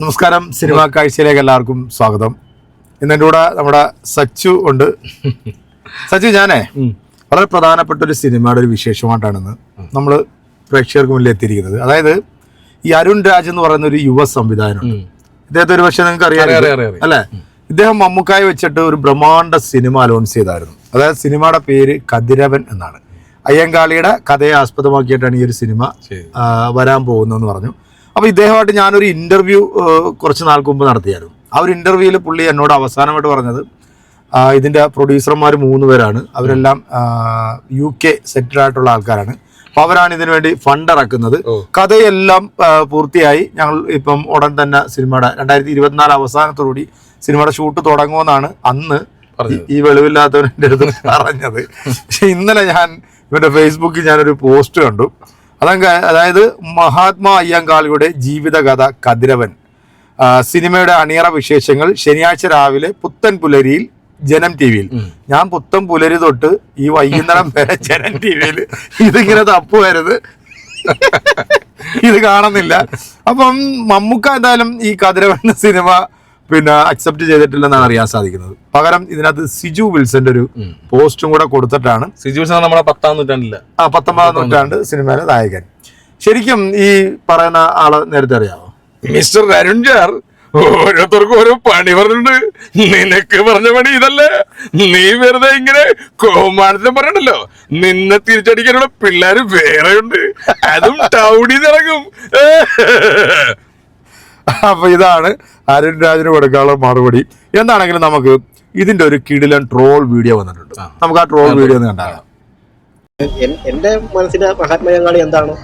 നമസ്കാരം, സിനിമാ കാഴ്ചയിലേക്ക് എല്ലാവർക്കും സ്വാഗതം. ഇന്ന് എൻ്റെ കൂടെ നമ്മുടെ സച്ചു ഉണ്ട്. സച്ചു, ഞാനേ വളരെ പ്രധാനപ്പെട്ട ഒരു സിനിമയുടെ ഒരു വിശേഷമായിട്ടാണ് നമ്മൾ പ്രേക്ഷകർക്ക് മുന്നിൽ എത്തിയിരിക്കുന്നത്. അതായത് ഈ അരുൺ രാജ് എന്ന് പറയുന്ന ഒരു യുവ സംവിധായകനുണ്ട്. ഇദ്ദേഹത്തെ ഒരു പക്ഷേ നിങ്ങൾക്ക് അറിയാം അല്ലേ? ഇദ്ദേഹം മമ്മൂക്കായെ വെച്ചിട്ട് ഒരു ബ്രഹ്മാണ്ഡ സിനിമ അലോൺസ് ചെയ്തായിരുന്നു. അതായത് സിനിമയുടെ പേര് കതിരവൻ എന്നാണ്. അയ്യങ്കാളിയുടെ കഥയെ ആസ്പദമാക്കിയിട്ടാണ് ഈ ഒരു സിനിമ വരാൻ പോകുന്നതെന്ന് പറഞ്ഞു. അപ്പോൾ ഇദ്ദേഹമായിട്ട് ഞാനൊരു ഇൻ്റർവ്യൂ കുറച്ച് നാൾക്ക് മുമ്പ് നടത്തിയായിരുന്നു. ആ ഒരു ഇൻ്റർവ്യൂവിൽ പുള്ളി എന്നോട് അവസാനമായിട്ട് പറഞ്ഞത് ഇതിൻ്റെ പ്രൊഡ്യൂസർമാർ 3 പേരാണ്. അവരെല്ലാം UK സെറ്റിലായിട്ടുള്ള ആൾക്കാരാണ്. അപ്പോൾ അവരാണ് ഇതിനു വേണ്ടി ഫണ്ട് ഇറക്കുന്നത്. കഥയെല്ലാം പൂർത്തിയായി. ഞങ്ങൾ ഇപ്പം ഉടൻ തന്നെ സിനിമയുടെ 2024 അവസാനത്തോടുകൂടി സിനിമയുടെ ഷൂട്ട് തുടങ്ങുമെന്നാണ് അന്ന് ഈ വെളിവില്ലാത്തവൻ്റെ അടുത്ത് പറഞ്ഞത്. പക്ഷെ ഇന്നലെ ഞാൻ ഇവൻ്റെ ഫേസ്ബുക്കിൽ ഞാനൊരു പോസ്റ്റ് കണ്ടു. അതായത് മഹാത്മാ അയ്യങ്കാളിയുടെ ജീവിതകഥ കതിരവൻ സിനിമയുടെ അണിയറ വിശേഷങ്ങൾ ശനിയാഴ്ച രാവിലെ പുത്തൻ പുലരിയിൽ ജനം TV-യിൽ. ഞാൻ പുത്തൻ പുലരി തൊട്ട് ഈ വൈകുന്നേരം വരെ ജനം TV-യിൽ ഇതിങ്ങനെ തപ്പുവരുത്, ഇത് കാണുന്നില്ല. അപ്പം മമ്മൂക്ക എന്തായാലും ഈ കതിരവൻ സിനിമ അക്സെപ്റ്റ് ചെയ്തിട്ടില്ലെന്നാണ് അറിയാൻ സാധിക്കുന്നത്. പകരം ഇതിനകത്ത് സിജു വിൽസന്റെ ഒരു പോസ്റ്റും കൂടെ കൊടുത്തിട്ടാണ്. സിജു വിൽസൺ നമ്മുടെ 10-ാം നൂറ്റാണ്ടില്ല 19-ാം നൂറ്റാണ്ട് സിനിമയിലെ നായകൻ. ശരിക്കും ഈ പറയുന്ന ആള് നേരത്തെ അറിയാമോ? മിസ്റ്റർ അരുൺ ജാർ ഓരോരുത്തർക്കും ഓരോ പണി പറഞ്ഞിട്ടുണ്ട്. നിനക്ക് പറഞ്ഞ പണി ഇതല്ലേ? നീ വെറുതെ ഇങ്ങനെ കോമാനത്തിന് പറഞ്ഞല്ലോ. നിന്നെ തിരിച്ചടിക്കാനുള്ള പിള്ളേര് വേറെയുണ്ട്, അതും ടൗണിൽ ഇറങ്ങും. അപ്പൊ ഇതാണ് അരുൺ രാജിന് കൊടുക്കാനുള്ള മറുപടി. എന്താണെങ്കിലും നമുക്ക് ഇതിന്റെ ഒരു കിടിലൻ ട്രോൾ വീഡിയോ വന്നിട്ടുണ്ട്. നമുക്ക് ആ ട്രോൾ വീഡിയോ ഒന്ന് കണ്ടാകാം. എന്റെ മനസ്സിലെ മഹാത്മായങ്കാളി എന്താണോ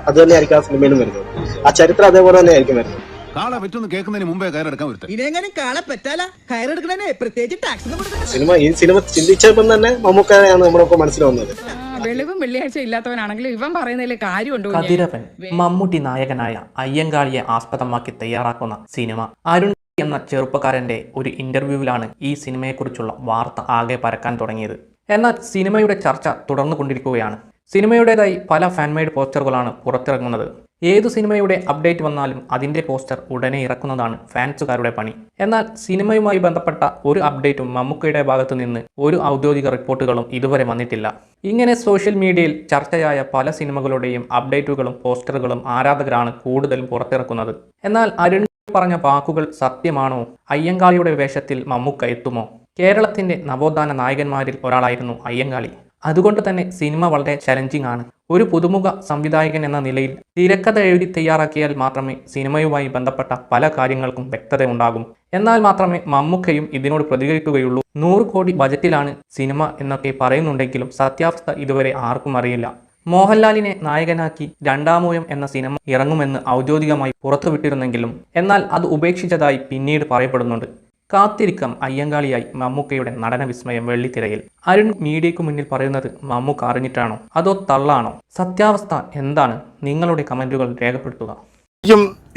അത് തന്നെ ആയിരിക്കും ആ സിനിമയിലും വരുന്നത്. ആ ചരിത്രം അതേപോലെ തന്നെ ആയിരിക്കും വരുന്നത്. കാള പറ്റുന്ന കേൾക്കുന്നതിന് മുമ്പേ കയറെടുക്കാൻ വരുത്തും. ഈ സിനിമ ചിന്തിച്ചപ്പോൾ തന്നെ മമ്മൂക്കയാണ് നമ്മുടെ മനസ്സിൽ വന്നത്. വെളിവും വെള്ളിയാഴ്ച ഇല്ലാത്തവനാണെങ്കിലും ഇവൻ പറയുന്നതിൽ കാര്യമുണ്ട്. കതിരവൻ മമ്മൂട്ടി നായകനായ അയ്യങ്കാളിയെ ആസ്പദമാക്കി തയ്യാറാക്കുന്ന സിനിമ. അരുൺ എന്ന ചെറുപ്പക്കാരന്റെ ഒരു ഇന്റർവ്യൂവിലാണ് ഈ സിനിമയെക്കുറിച്ചുള്ള വാർത്ത ആകെ പരക്കാൻ തുടങ്ങിയത്. എന്നാൽ സിനിമയുടെ ചർച്ച തുടർന്നുകൊണ്ടിരിക്കുകയാണ്. സിനിമയുടേതായി പല ഫാൻമെയ്ഡ് പോസ്റ്ററുകളാണ് പുറത്തിറങ്ങുന്നത്. ഏതു സിനിമയുടെ അപ്ഡേറ്റ് വന്നാലും അതിൻ്റെ പോസ്റ്റർ ഉടനെ ഇറക്കുന്നതാണ് ഫാൻസുകാരുടെ പണി. എന്നാൽ സിനിമയുമായി ബന്ധപ്പെട്ട ഒരു അപ്ഡേറ്റും മമ്മൂക്കയുടെ ഭാഗത്തു നിന്ന് ഒരു ഔദ്യോഗിക റിപ്പോർട്ടുകളും ഇതുവരെ വന്നിട്ടില്ല. ഇങ്ങനെ സോഷ്യൽ മീഡിയയിൽ ചർച്ചയായ പല സിനിമകളുടെയും അപ്ഡേറ്റുകളും പോസ്റ്ററുകളും ആരാധകരാണ് കൂടുതലും പുറത്തിറക്കുന്നത്. എന്നാൽ അരുൺ പറഞ്ഞ വാക്കുകൾ സത്യമാണോ? അയ്യങ്കാളിയുടെ വേഷത്തിൽ മമ്മൂക്ക എത്തുമോ? കേരളത്തിൻ്റെ നവോത്ഥാന നായകന്മാരിൽ ഒരാളായിരുന്നു അയ്യങ്കാളി. അതുകൊണ്ട് തന്നെ സിനിമ വളരെ ചലഞ്ചിങ് ആണ്. ഒരു പുതുമുഖ സംവിധായകൻ എന്ന നിലയിൽ തിരക്കഥ എഴുതി തയ്യാറാക്കിയാൽ മാത്രമേ സിനിമയുമായി ബന്ധപ്പെട്ട പല കാര്യങ്ങൾക്കും വ്യക്തത ഉണ്ടാകും. എന്നാൽ മാത്രമേ മമ്മൂക്കയും ഇതിനോട് പ്രതികരിക്കുകയുള്ളൂ. 100 കോടി ബജറ്റിലാണ് സിനിമ എന്നൊക്കെ പറയുന്നുണ്ടെങ്കിലും സത്യാവസ്ഥ ഇതുവരെ ആർക്കും അറിയില്ല. മോഹൻലാലിനെ നായകനാക്കി രണ്ടാമൂഴം എന്ന സിനിമ ഇറങ്ങുമെന്ന് ഔദ്യോഗികമായി പുറത്തുവിട്ടിരുന്നെങ്കിലും എന്നാൽ അത് ഉപേക്ഷിച്ചതായി പിന്നീട് പറയപ്പെടുന്നുണ്ട്. കാത്തിരിക്കാം അയ്യങ്കാളിയായി മമ്മൂക്കയുടെ നടന വിസ്മയം വെള്ളിത്തിരയിൽ. അരുൺ മീഡിയയ്ക്ക് മുന്നിൽ പറയുന്നത് മമ്മൂക്ക അറിഞ്ഞിട്ടാണോ അതോ തള്ളാണോ? സത്യാവസ്ഥ എന്താണ്? നിങ്ങളുടെ കമന്റുകൾ രേഖപ്പെടുത്തുക.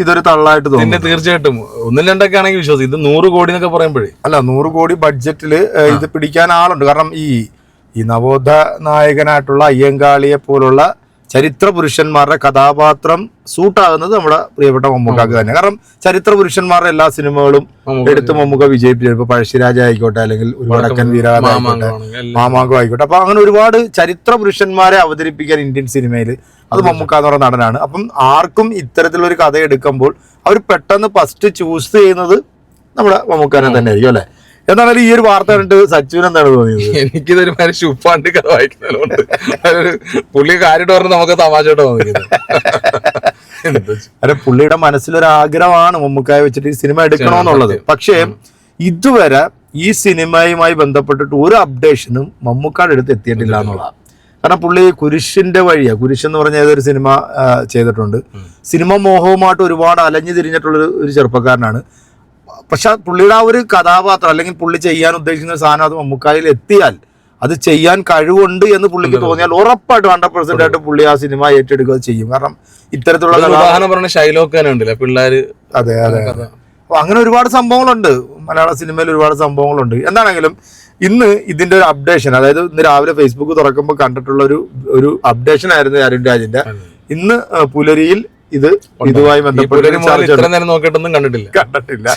ഇതൊരു തള്ളായിട്ട് തോന്നുന്നു. തീർച്ചയായിട്ടും 1-2 ആണെങ്കിൽ വിശ്വാസം. ഇത് 100 കോടി എന്നൊക്കെ പറയുമ്പോഴേ 100 കോടി ബഡ്ജറ്റിൽ ഇത് പിടിക്കാൻ ആളുണ്ട്. കാരണം ഈ നവോത്ഥാന നായകനായിട്ടുള്ള അയ്യങ്കാളിയെ പോലുള്ള ചരിത്ര പുരുഷന്മാരുടെ കഥാപാത്രം സൂട്ടാകുന്നത് നമ്മുടെ പ്രിയപ്പെട്ട മമ്മൂക്കാക്ക് തന്നെ. കാരണം ചരിത്ര പുരുഷന്മാരുടെ എല്ലാ സിനിമകളും എടുത്ത് മമ്മൂക്ക വിജയിപ്പിച്ചു. ഇപ്പൊ പഴശ്ശിരാജ ആയിക്കോട്ടെ, അല്ലെങ്കിൽ ഒരു വടക്കൻ വീരഗാഥ ആയിക്കോട്ടെ, മാമാങ്കം ആയിക്കോട്ടെ. അപ്പൊ അങ്ങനെ ഒരുപാട് ചരിത്ര പുരുഷന്മാരെ അവതരിപ്പിക്കാൻ ഇന്ത്യൻ സിനിമയിൽ അത് മമ്മൂക്ക എന്ന് പറയുന്ന നടനാണ്. അപ്പം ആർക്കും ഇത്തരത്തിലൊരു കഥ എടുക്കുമ്പോൾ അവർ പെട്ടെന്ന് ഫസ്റ്റ് ചൂസ് ചെയ്യുന്നത് നമ്മുടെ മമ്മൂക്കാനെ തന്നെ ആയിരിക്കും അല്ലെ? എന്നാലും ഈ ഒരു വാർത്ത കണ്ടിട്ട് സച്ചുവിന് എന്താണ് തോന്നിയത്? എനിക്കിതൊരു ശുപ്പാണ്ട് കഥ വായിക്കുന്നതുകൊണ്ട് പുള്ളി കാര്യമായിട്ട് പറഞ്ഞ് നമുക്ക് തമാശയായിട്ട് തോന്നിയത്. അല്ല, പുള്ളിയുടെ മനസ്സിലൊരു ആഗ്രഹമാണ് മമ്മൂക്കായെ വെച്ചിട്ട് ഈ സിനിമ എടുക്കണമെന്നുള്ളത്. പക്ഷേ ഇതുവരെ ഈ സിനിമയുമായി ബന്ധപ്പെട്ടിട്ട് ഒരു അപ്ഡേഷനും മമ്മൂക്കായുടെ അടുത്ത് എത്തിയിട്ടില്ല എന്നുള്ളതാണ്. കാരണം പുള്ളി കുരിശിന്റെ വഴിയാണ്, കുരിശ് എന്ന് പറഞ്ഞ ഏതൊരു സിനിമ ചെയ്തിട്ടുണ്ട്. സിനിമ മോഹവുമായിട്ട് ഒരുപാട് അലഞ്ഞു തിരിഞ്ഞിട്ടുള്ളൊരു ചെറുപ്പക്കാരനാണ്. പക്ഷെ പുള്ളിയുടെ ആ ഒരു കഥാപാത്രം അല്ലെങ്കിൽ പുള്ളി ചെയ്യാൻ ഉദ്ദേശിക്കുന്ന സാധനം അത് മമ്മൂക്കായിൽ എത്തിയാൽ അത് ചെയ്യാൻ കഴിവുണ്ട് എന്ന് പുള്ളിക്ക് തോന്നിയാൽ ഉറപ്പായിട്ടും 100% ആയിട്ട് പുള്ളി ആ സിനിമ ഏറ്റെടുക്കുക ചെയ്യും. കാരണം ഇത്തരത്തിലുള്ള പിള്ളേര് അതെ അപ്പൊ അങ്ങനെ ഒരുപാട് സംഭവങ്ങളുണ്ട് മലയാള സിനിമയിൽ, ഒരുപാട് സംഭവങ്ങളുണ്ട്. എന്താണെങ്കിലും ഇന്ന് ഇതിന്റെ ഒരു അപ്ഡേഷൻ, അതായത് ഇന്ന് രാവിലെ ഫേസ്ബുക്ക് തുറക്കുമ്പോൾ കണ്ടിട്ടുള്ള ഒരു അപ്ഡേഷൻ ആയിരുന്നു അരുൺ രാജിന്റെ. ഇന്ന് പുലരിയിൽ ഇതുമായി ഈ ബന്ധപ്പെട്ട് പുലരി മുതൽ ഇത്ര നേരം നോക്കിയിട്ടൊന്നും കണ്ടിട്ടില്ല.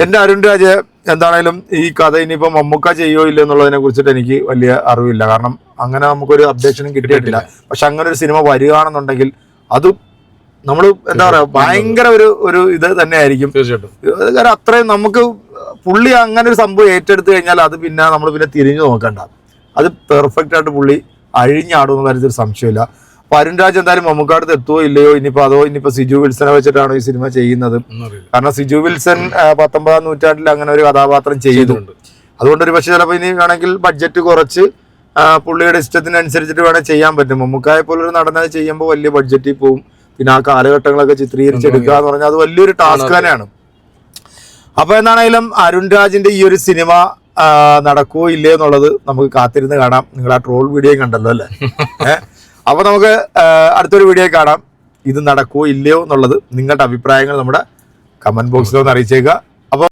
എന്റെ അരുൺ രാജ് എന്താണേലും ഈ കഥ ഇനിയിപ്പോ മമ്മൂക്ക ചെയ്യോ ഇല്ല എന്നുള്ളതിനെ കുറിച്ചിട്ട് എനിക്ക് വലിയ അറിവില്ല. കാരണം അങ്ങനെ നമുക്കൊരു അപ്ഡേഷനും കിട്ടിയിട്ടില്ല. പക്ഷെ അങ്ങനെ ഒരു സിനിമ വരികയാണെന്നുണ്ടെങ്കിൽ അത് നമ്മൾ എന്താ പറയാ ഭയങ്കര ഒരു ഇത് തന്നെ ആയിരിക്കും. തീർച്ചയായിട്ടും. കാരണം അത്രയും നമുക്ക് പുള്ളി അങ്ങനെ ഒരു സംഭവം ഏറ്റെടുത്ത് കഴിഞ്ഞാൽ അത് പിന്നെ നമ്മൾ പിന്നെ തിരിഞ്ഞു നോക്കണ്ട. അത് പെർഫെക്റ്റ് ആയിട്ട് പുള്ളി അഴിഞ്ഞാടുന്ന കാര്യത്തിൽ സംശയമില്ല. അപ്പൊ അരുൺ രാജ് എന്തായാലും മമ്മൂക്കാടത്ത് എത്തുവോ ഇല്ലയോ, ഇനിയിപ്പോ സിജു വിൽസനെ വെച്ചിട്ടാണോ ഈ സിനിമ ചെയ്യുന്നത്? കാരണം സിജു വിൽസൺ 19-ാം നൂറ്റാണ്ടിൽ അങ്ങനെ ഒരു കഥാപാത്രം ചെയ്തിട്ടുണ്ട്. അതുകൊണ്ട് ഒരു പക്ഷേ ചിലപ്പോൾ ഇനി വേണമെങ്കിൽ ബഡ്ജറ്റ് കുറച്ച് പുള്ളിയുടെ ഇഷ്ടത്തിനനുസരിച്ചിട്ട് വേണമെങ്കിൽ ചെയ്യാൻ പറ്റും. മമ്മൂക്കായെ പോലൊരു നടനെ ചെയ്യുമ്പോൾ വലിയ ബഡ്ജറ്റിൽ പോവും. പിന്നെ ആ കാലഘട്ടങ്ങളൊക്കെ ചിത്രീകരിച്ചെടുക്കുക എന്ന് പറഞ്ഞാൽ അത് വലിയൊരു ടാസ്ക് തന്നെയാണ്. അപ്പൊ എന്താണെങ്കിലും അരുൺ രാജിന്റെ ഈ ഒരു സിനിമ നടക്കുവോ ഇല്ലയോ എന്നുള്ളത് നമുക്ക് കാത്തിരുന്ന് കാണാം. നിങ്ങൾ ആ ട്രോൾ വീഡിയോ കണ്ടല്ലോ അല്ലേ? അപ്പൊ നമുക്ക് അടുത്തൊരു വീഡിയോ കാണാം. ഇത് നടക്കുവോ ഇല്ലയോ എന്നുള്ളത് നിങ്ങളുടെ അഭിപ്രായങ്ങൾ നമ്മുടെ കമന്റ് ബോക്സിൽ ഒന്ന് അറിയിച്ചേക്കുക.